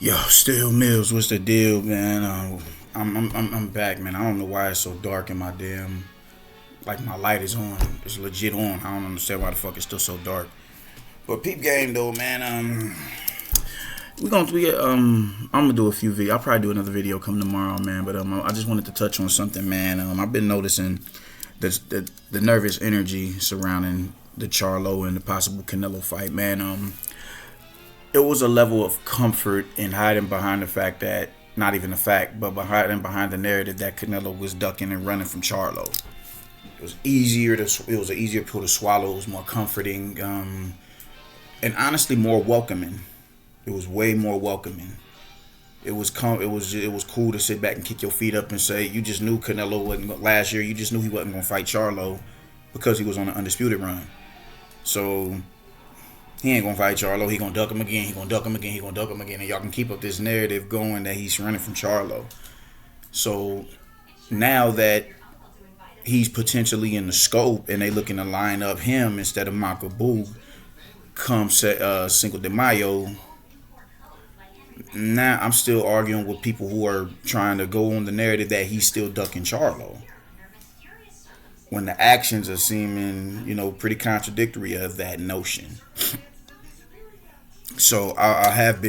Yo, Still Mills, what's the deal, man? I'm back, man. I don't know why it's so dark in my damn. Like my light is on, it's legit on. I don't understand why the fuck it's still so dark. But peep game though, man. I'm gonna do a few videos. I'll probably do another video come tomorrow, man. But I just wanted to touch on something, man. I've been noticing the nervous energy surrounding the Charlo and the possible Canelo fight, man. It was a level of comfort in hiding behind the fact that, not even the fact, but hiding behind the narrative that Canelo was ducking and running from Charlo. It was an easier pill to swallow. It was more comforting, and honestly more welcoming. It was way more welcoming. It was cool to sit back and kick your feet up and say you just knew Canelo wasn't last year. You just knew he wasn't gonna fight Charlo because he was on an undisputed run. So he ain't gonna fight Charlo. He gonna duck him again. He gonna duck him again. He gonna duck him again. And y'all can keep up this narrative going that he's running from Charlo. So now that he's potentially in the scope and they looking to line up him instead of Makabu come Cinco de Mayo, now I'm still arguing with people who are trying to go on the narrative that he's still ducking Charlo when the actions are seeming, pretty contradictory of that notion. So I have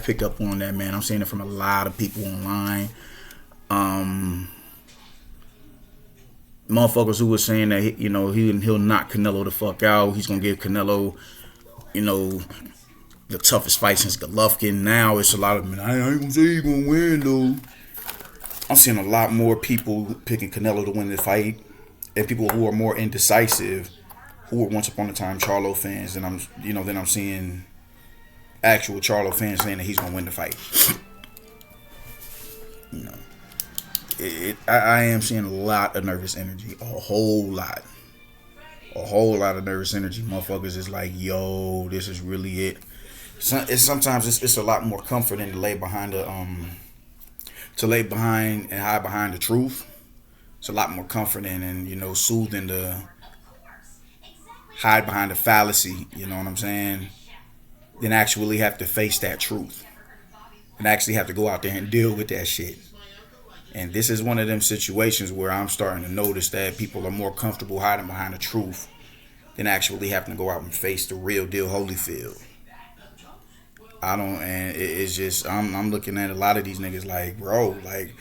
picked up on that, man. I'm seeing it from a lot of people online. Motherfuckers who were saying that he'll knock Canelo the fuck out. He's gonna give Canelo, the toughest fight since Golovkin. Now it's a lot of, I ain't gonna say he's gonna win though. I'm seeing a lot more people picking Canelo to win the fight, and people who are more indecisive, who were once upon a time Charlo fans, and I'm seeing actual Charlo fans saying that he's gonna win the fight. I am seeing a lot of nervous energy, a whole lot of nervous energy. Motherfuckers is like, yo, this is really it. Sometimes it's a lot more comforting to lay behind and hide behind the truth. It's a lot more comforting and soothing to hide behind the fallacy. You know what I'm saying? Than actually have to face that truth and actually have to go out there and deal with that shit. And this is one of them situations where I'm starting to notice that people are more comfortable hiding behind the truth than actually having to go out and face the real deal Holyfield. It's just, I'm looking at a lot of these niggas like, bro, like,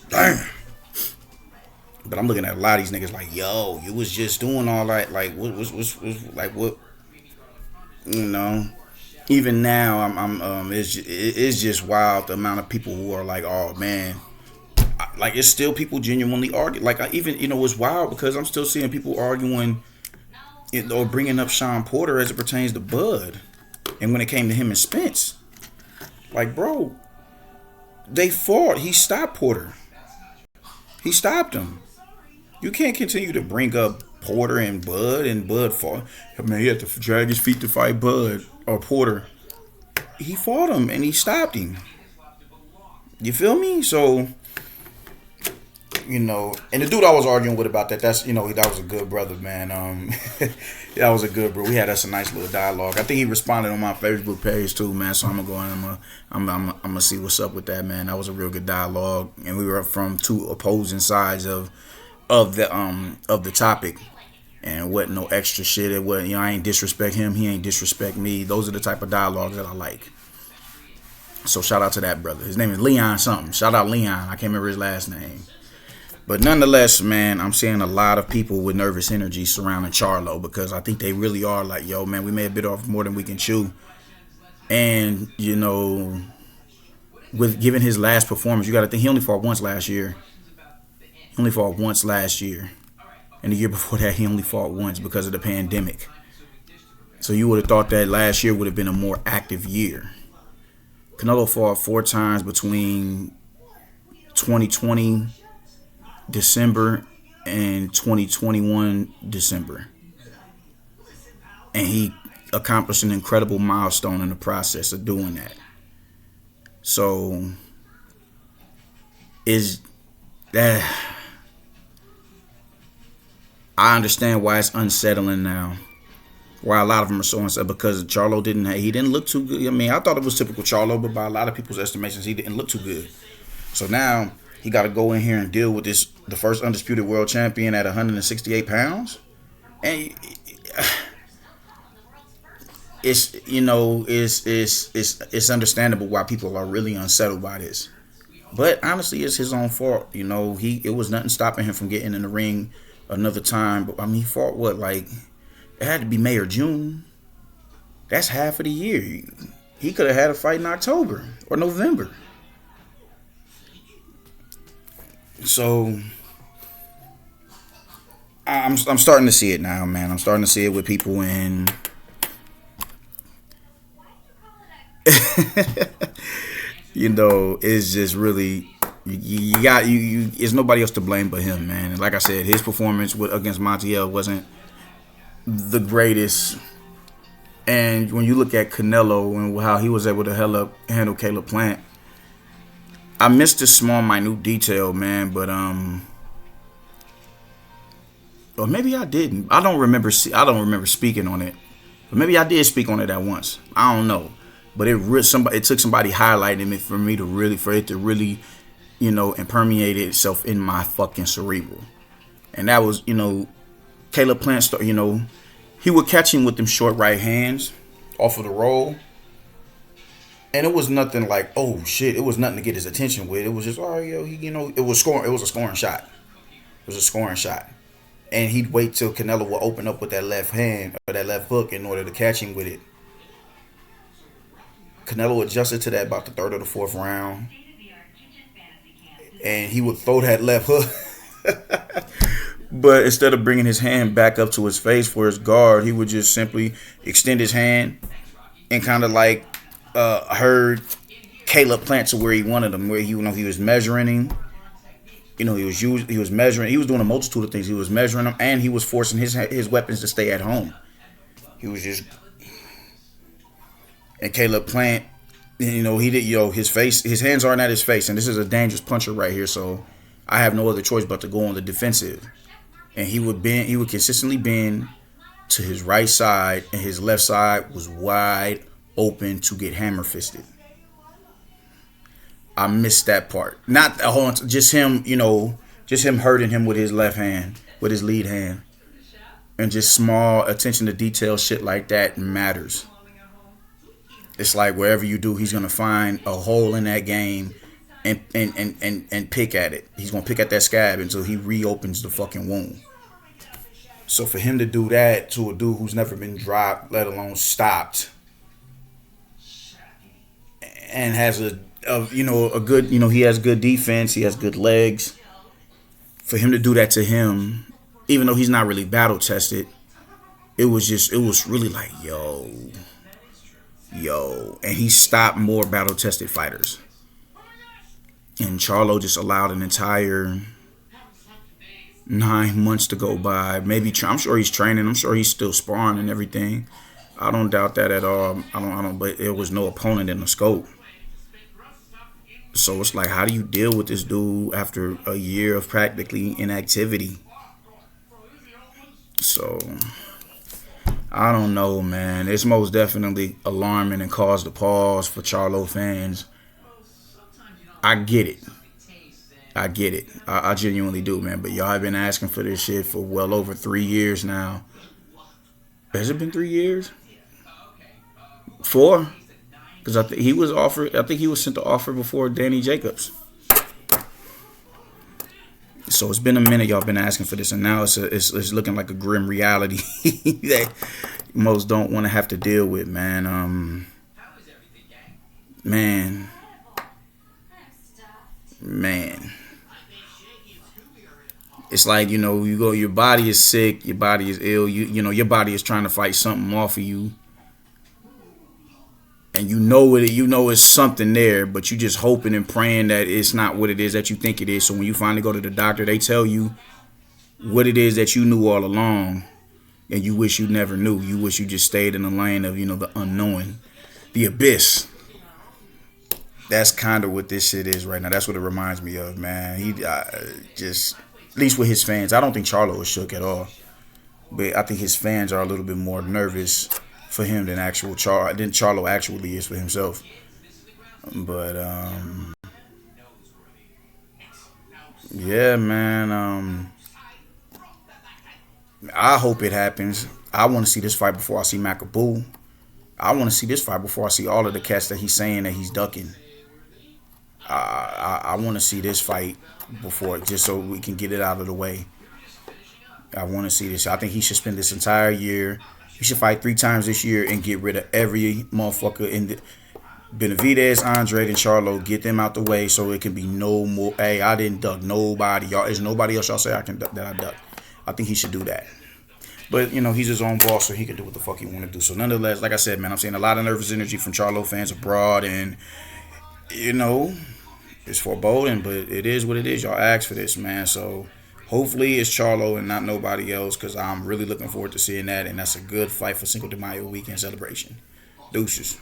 damn. But I'm looking at a lot of these niggas like, yo, you was just doing all that, like, what's like, what, even now, it's just wild the amount of people who are like, oh man, like it's still people genuinely argue. Like it's wild because I'm still seeing people arguing or bringing up Sean Porter as it pertains to Bud, and when it came to him and Spence, like bro, they fought. He stopped Porter. He stopped him. You can't continue to bring up Porter and Bud fought. I mean, he had to drag his feet to fight Bud or Porter. He fought him and he stopped him. You feel me? So, and the dude I was arguing with about that, that was a good brother, man. That was a good bro. We had us a nice little dialogue. I think he responded on my Facebook page too, man. So I'm gonna go and I'm gonna see what's up with that, man. That was a real good dialogue, and we were from two opposing sides of the topic. And wasn't no extra shit. It wasn't, I ain't disrespect him. He ain't disrespect me. Those are the type of dialogues that I like. So shout out to that brother. His name is Leon something. Shout out Leon. I can't remember his last name. But nonetheless, man, I'm seeing a lot of people with nervous energy surrounding Charlo because I think they really are like, yo, man, we may have bit off more than we can chew. And, with given his last performance, you got to think he only fought once last year. And the year before that, he only fought once because of the pandemic. So you would have thought that last year would have been a more active year. Canelo fought 4 times between 2020 December and 2021 December. And he accomplished an incredible milestone in the process of doing that. So, is that... I understand why it's unsettling now why a lot of them are so upset because Charlo he didn't look too good. I mean, I thought it was typical Charlo, but by a lot of people's estimations, he didn't look too good. So now he got to go in here and deal with the first undisputed world champion at 168 pounds, and it's understandable why people are really unsettled by this. But honestly, it's his own fault. It was nothing stopping him from getting in the ring another time. But I mean, he fought it had to be May or June. That's half of the year. He could have had a fight in October or November. So I'm starting to see it now, man. I'm starting to see it with people and it's just really you got you. It's nobody else to blame but him, man. And like I said, his performance against Montiel wasn't the greatest. And when you look at Canelo and how he was able to handle Caleb Plant, I missed this small, minute detail, man. But or maybe I didn't. I don't remember speaking on it. But maybe I did speak on it at once. I don't know. But it took somebody highlighting it for it to really, impermeate itself in my fucking cerebral. And that was, Caleb Plant, he would catch him with them short right hands off of the roll. And it was nothing like, oh shit, it was nothing to get his attention with. It was just, it was scoring. It was a scoring shot. It was a scoring shot. And he'd wait till Canelo would open up with that left hand or that left hook in order to catch him with it. Canelo adjusted to that about the third or the fourth round. And he would throw that left hook. But instead of bringing his hand back up to his face for his guard, he would just simply extend his hand and kind of like herd Caleb Plant to where he wanted him, where he was measuring him. He was measuring. He was doing a multitude of things. He was measuring him, and he was forcing his weapons to stay at home. He was just. And Caleb Plant, he did, his hands aren't at his face, and this is a dangerous puncher right here. So I have no other choice but to go on the defensive. And he would consistently bend to his right side, and his left side was wide open to get hammer fisted. I missed that part. Not a whole, just him, just him hurting him with his left hand, with his lead hand, and just small attention to detail shit like that matters. It's like wherever you do, he's gonna find a hole in that game and pick at it. He's gonna pick at that scab until he reopens the fucking wound. So for him to do that to a dude who's never been dropped, let alone stopped, and has a good, he has good defense, he has good legs. For him to do that to him, even though he's not really battle tested, it was really like, yo. And he stopped more battle tested fighters. And Charlo just allowed an entire 9 months to go by. Maybe I'm sure he's training. I'm sure he's still sparring and everything. I don't doubt that at all. I don't. But there was no opponent in the scope. So it's like, how do you deal with this dude after a year of practically inactivity? So I don't know, man. It's most definitely alarming and caused a pause for Charlo fans. I get it. I genuinely do, man. But y'all have been asking for this shit for well over 3 years now. Has it been 3 years? 4? Because I think he was offered. I think he was sent the offer before Danny Jacobs. So it's been a minute y'all been asking for this, and now it's looking like a grim reality that most don't want to have to deal with, man. Man. It's like, you go, your body is sick, your body is ill, your body is trying to fight something off of you. And it's something there, but you just hoping and praying that it's not what it is that you think it is. So when you finally go to the doctor, they tell you what it is that you knew all along, and you wish you never knew. You wish you just stayed in the lane of, the unknowing, the abyss. That's kind of what this shit is right now. That's what it reminds me of, man. He just, at least with his fans, I don't think Charlo is shook at all. but I think his fans are a little bit more nervous for him than Charlo actually is for himself. But yeah, man. I hope it happens. I want to see this fight before I see Macaboo. I want to see this fight before I see all of the cats that he's saying that he's ducking. I want to see this fight before, just so we can get it out of the way. I want to see this. I think he should spend this entire year. He should fight 3 times this year and get rid of every motherfucker in the Benavidez, Andre, and Charlo. Get them out the way so it can be no more. Hey, I didn't duck nobody. Y'all, is nobody else y'all say I can duck that I duck? I think he should do that. But he's his own boss, so he can do what the fuck he want to do. So nonetheless, like I said, man, I'm seeing a lot of nervous energy from Charlo fans abroad, and it's foreboding, but it is what it is. Y'all asked for this, man. So hopefully it's Charlo and not nobody else, because I'm really looking forward to seeing that, and that's a good fight for Cinco de Mayo weekend celebration. Deuces.